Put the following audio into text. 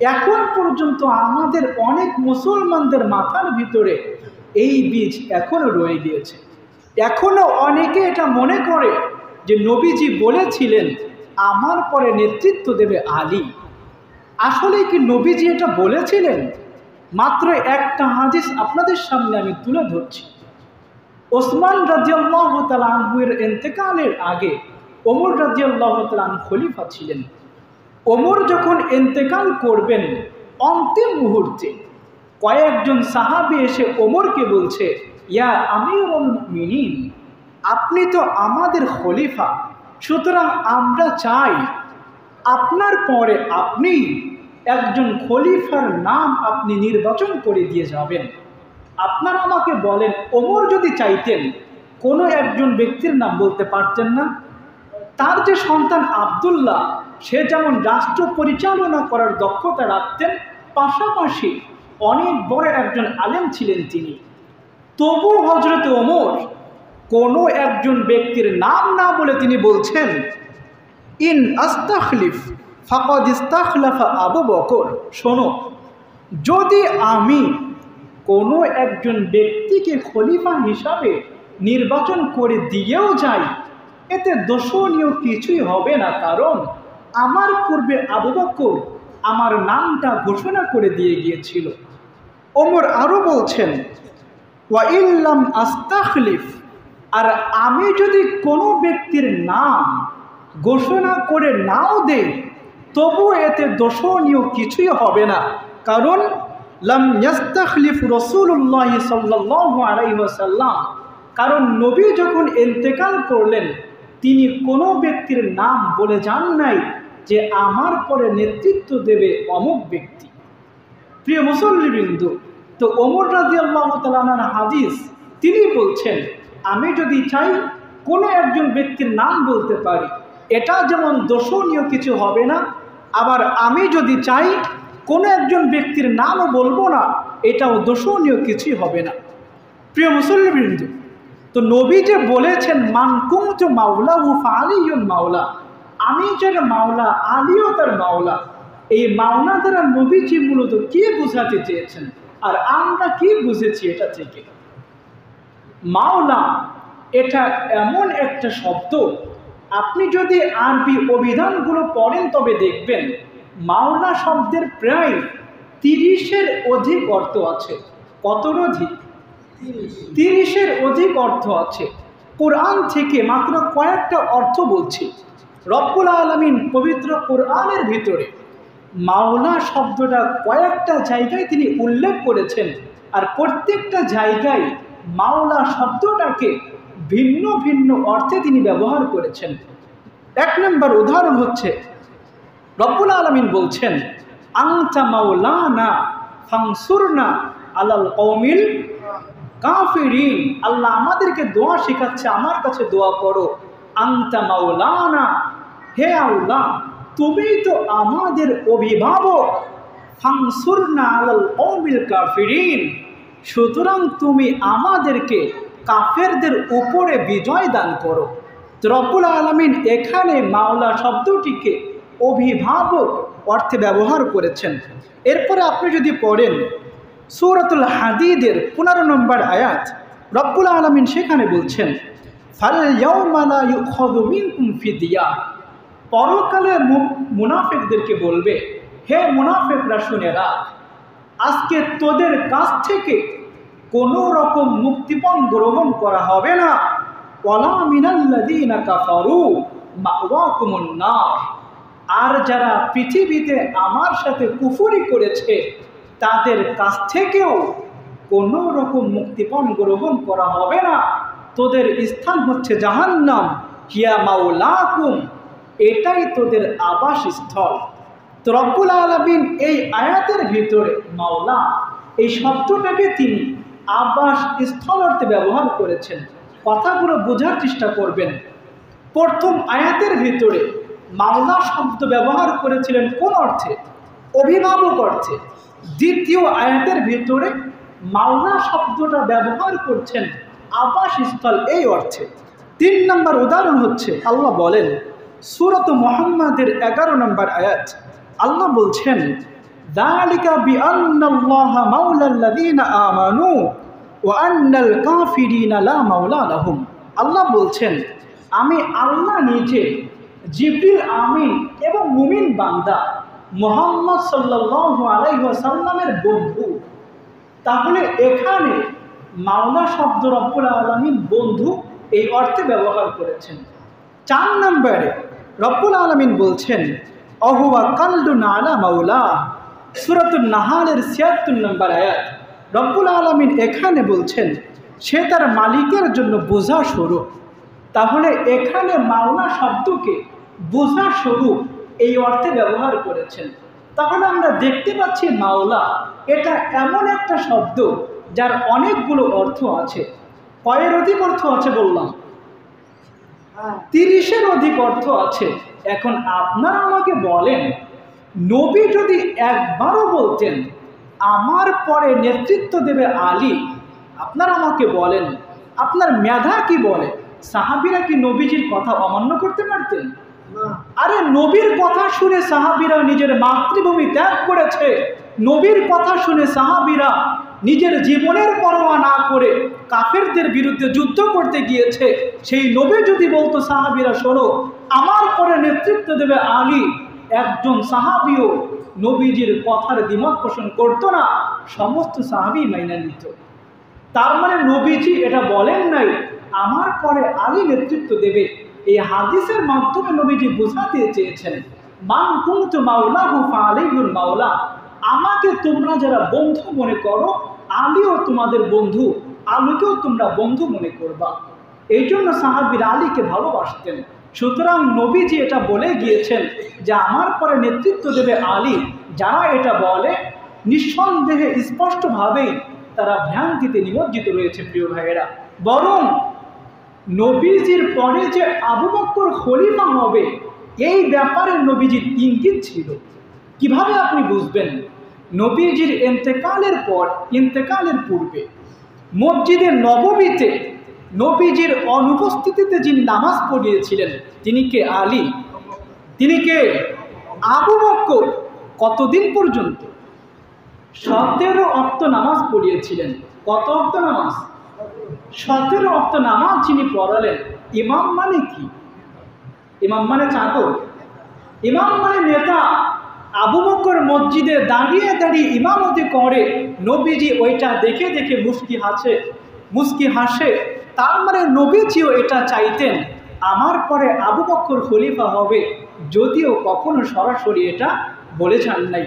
এখন পর্যন্ত আমাদের অনেক মুসলমানদের মাথার ভিতরে এই বীজ এখনো রয়ে গিয়েছে। এখনো অনেকে এটা মনে করে যে নবীজি বলেছিলেন আমার পরে নেতৃত্ব দেবে আলী। আসলে কি নবীজি এটা বলেছিলেন? মাত্র একটা হাদিস আপনাদের সামনে আমি তুলে ধরছি। ওসমান রাদিয়াল্লাহু তাআলা আনহুর ইন্তেকালের আগে ওমর রাদিয়াল্লাহু তাআলা আনহু খলিফা ছিলেন। ওমর যখন ইন্তেকাল করবেন অন্তিম মুহূর্তে কয়েকজন সাহাবী এসে ওমরকে বলছে, ইয়া আমিরুল মুমিনিন, আপনি তো আমাদের খলিফা, সুতরাং আমরা চাই আপনার পরে আপনি একজন খলিফার নাম আপনি নির্বাচন করে দিয়ে যাবেন। আপনারা আমাকে বলেন, ওমর যদি চাইতেন কোনো একজন ব্যক্তির নাম বলতে পারতেন না? তার যে সন্তান আব্দুল্লাহ, সে যেমন রাষ্ট্র পরিচালনা করার দক্ষতা রাখতেন, পাশাপাশি অনেক বড় একজন আলেম ছিলেন তিনি। তবু হযরত ওমর কোনো একজন ব্যক্তির নাম না বলে তিনি বলছেন, ইন আস্তাখলিফ ফাকাদ ইস্তাখলাফা আবু বকর। শোনো, যদি আমি কোনো একজন ব্যক্তিকে খলিফা হিসাবে নির্বাচন করে দিয়েও যাই, এতে দোষণীয় কিছুই হবে না, কারণ আমার পূর্বে আবু বকর আমার নামটা ঘোষণা করে দিয়ে গিয়েছিল। ওমর আরও বলছেন, ওয়া ইল্লাম আস্তাখলিফ, আর আমি যদি কোনো ব্যক্তির নাম ঘোষণা করে নাও দেই, তবু এতে দোষণীয় কিছুই হবে না, কারণ লাম ইয়াস্তাখলিফ রাসূলুল্লাহ সাল্লাল্লাহু আলাইহি ওয়াসাল্লাম, কারণ নবী যখন ইন্তেকাল করলেন তিনি কোনো ব্যক্তির নাম বলে যান নাই যে আমার পরে নেতৃত্ব দেবে অমুক ব্যক্তি। প্রিয় মুসল্লিবৃন্দ, তো ওমর রাদিয়াল্লাহু তাআলা আনহুর হাদিস, তিনি বলছেন আমি যদি চাই কোনো একজন ব্যক্তির নাম বলতে পারি, এটা যেমন দোষণীয় কিছু হবে না, আবার আমি যদি চাই কোনো একজন ব্যক্তির নামও বলবো না, এটাও দোষণীয় কিছুই হবে না। প্রিয় মুসল্লিবৃন্দ, তো নবী যে বলেছেন মান কুনতু মাওলাহু ফাআলিয়ুন মাওলা, আমি যার মাওলা আলীও তার মাওলা, এই মাওলা দ্বারা নবীজি মূলত কি বোঝাতে চেয়েছেন আর আমরা কি বুঝেছি এটা থেকে? মাওলা এটা এমন একটা শব্দ, আপনি যদি আরবি অভিধানগুলো পড়েন তবে দেখবেন মাওলা শব্দের প্রায় 30-এর অধিক অর্থ আছে। কতর অধিক? 30-এর অধিক অর্থ আছে। কোরআন থেকে মাত্র কয়েকটা অর্থ বলছি। রব্বুল আলামিন পবিত্র কোরআনের ভিতরে মাওলা শব্দটা কয়েকটা জায়গায় তিনি উল্লেখ করেছেন, আর প্রত্যেকটা জায়গায় মাওলা শব্দটাকে ভিন্ন ভিন্ন অর্থে তিনি ব্যবহার করেছেন। এক নম্বর উদাহরণ হচ্ছে রব্বুল আলামিন বলছেন আনতা মাওলানা ফানসুরনা আলাল কওমিল কাফিরিন। আল্লাহ আমাদেরকে দোয়া শেখাচ্ছে, আমার কাছে দোয়া করো। আনতা মাওলানা, হে আল্লাহ তুমি তো আমাদের অভিভাবক। ফানসুরনা আলাল কওমিল কাফিরিন, সুতরাং তুমি আমাদেরকে কাফেরদের উপরে বিজয় দান করো। রব্বুল আলামিন এখানে মাওলা শব্দটিকে অভিভাবক অর্থে ব্যবহার করেছেন। এরপরে আপনি যদি পড়েন সূরাতুল হাদীদের 15 নম্বর আয়াত, রব্বুল আলামিন সেখানে বলছেন ফাল ইয়াওমা লা ইউখাযু মিনকুম ফিদিয়া, পরকালে মুনাফিকদেরকে বলবে, হে মুনাফিকরা শুনে রাখ, আজকে তোদের কাছ থেকে কোনো রকম মুক্তিপণ গ্রহণ করা হবে না। ওয়ালা মিনাল্লাযীনা কাফারু মাওয়াকুমুন নার, আর যারা পৃথিবীতে আমার সাথে কুফরি করেছে তাদের কাছ থেকেও কোনো রকম মুক্তিপণ গ্রহণ করা হবে না, তোদের স্থান হচ্ছে জাহান্নাম। হিয়া মাওলাকুম, এটাই তোদের আবাসস্থল। তো রব্বুল আলামিন এই আয়াতের ভিতরে মাওলা এই শব্দটাকে তিনি আবাস স্থল অর্থে ব্যবহার করেছেন। কথাগুলো বোঝার চেষ্টা করবেন। প্রথম আয়াতের ভিতরে মাওলা শব্দ ব্যবহার করেছিলেন কোন অর্থে? অভিভাবক অর্থে। দ্বিতীয় আয়াতের ভিতরে মাওলা শব্দটা ব্যবহার করছেন আবাসস্থল এই অর্থে। 3 নম্বর উদাহরণ হচ্ছে আল্লাহ বলেন সূরাত মুহাম্মাদের 11 নম্বর আয়াত, আল্লাহ বলছেন যালিকা বিআন্নাল্লাহা মাওলাল্লাযীনা আমানু ওয়া আন্নাল কাফিরিনা লা মাওলা লাহুম। আল্লাহ বলছেন, আমি আল্লাহ নিজে জিবরিল আমিন এবং মুমিন বান্দা মুহাম্মদ সাল্লাল্লাহু আলাইহি ওয়াসাল্লামের বন্ধু। তাহলে এখানে মাওলা শব্দ রব্বুল আলামিন বন্ধু এই অর্থে ব্যবহার করেছেন। 4 নম্বরে রব্বুল আলামিন বলছেন, অহুয়া কাল্লুন আলা মাওলা। সূরাতুন নাহালের 76 নম্বর আয়াত রব্বুল আলামিন এখানে বলছেন সে তার মালিকের জন্য বোঝা স্বরূপ। তাহলে এখানে মাওলা শব্দকে বোঝা স্বরূপ এই অর্থে ব্যবহার করেছেন। তাহলে আমরা দেখতে পাচ্ছি মাওলা এটা এমন একটা শব্দ যার অনেকগুলো অর্থ আছে। কয়ের অধিক অর্থ আছে বললাম? 30-এর অধিক অর্থ আছে। এখন আপনারা আমাকে বলেন, নবী যদি একবারও বলতেন আমার পরে নেতৃত্ব দেবে আলী, আপনারা আমাকে বলেন আপনার মেধা কি বলে? সাহাবীরা কি নবীজির কথা অমান্য করতে পারতেন? আরে নবীর কথা শুনে সাহাবীরা নিজের মাতৃভূমি ত্যাগ করেছে। নবীর কথা শুনে সাহাবীরা নিজের জীবনের পরোয়া না করে কাফেরদের বিরুদ্ধে যুদ্ধ করতে গিয়েছে। সেই নবী যদি বলতো সাহাবীরা শোনো আমার পরে নেতৃত্ব দেবে আলী, একজন সাহাবীও নবীজির কথার দ্বিমত পোষণ করতো না, সমস্ত সাহাবী মাইনা নিত। তার মানে নবীজি এটা বলেন নাই আমার পরে আলী নেতৃত্ব দেবে। এই হাদিসের মাধ্যমে নবীজি বোঝাতে চেয়েছেন, মান কুনতু মাওলাহু ফাআলাইহুল মাওলা, আমাকে তোমরা যারা বন্ধু মনে করো আলীও তোমাদের বন্ধু, আলীকেও তোমরা বন্ধু মনে করবা। এই জন্য সাহাবীরা আলীকে ভালোবাসতেন। সুতরাং নবীজি এটা বলে গিয়েছেন যে আমার পরে নেতৃত্ব দেবে আলী। যারা এটা বলে নিঃসন্দেহে স্পষ্টভাবেই তারা ভ্রান্তিতে নিমজ্জিত রয়েছে প্রিয় ভাইয়েরা। বরং নবীজির পরে যে আবু বকর খলিফা হবে এই ব্যাপারে নবীজির ইঙ্গিত ছিল। কিভাবে আপনি বুঝবেন? নবীজির ইন্তেকালের পূর্বে মসজিদে নববীতে নবীজির অনুপস্থিতিতে যিনি নামাজ পড়িয়েছিলেন তিনি কে? আলী। তিনি কে? আবু বকর। কতদিন পর্যন্ত? 17 ওয়াক্ত নামাজ পড়িয়েছিলেন। কত ওয়াক্ত নামাজ? 17 ওয়াক্ত নামাজ যিনি পড়ালেন। ইমাম মানে কি? ইমাম মানে চাকর? ইমাম মানে নেতা। আবু বকর মসজিদে দাঁড়িয়ে দাঁড়িয়ে ইমামতি করে, নবীজি ওইটা দেখে দেখে মুস্কি হাসে। তার মানে নবীজিও এটা চাইতেন আমার পরে আবু বকর খলিফা হবে, যদিও কখনো সরাসরি এটা বলেছেন নাই।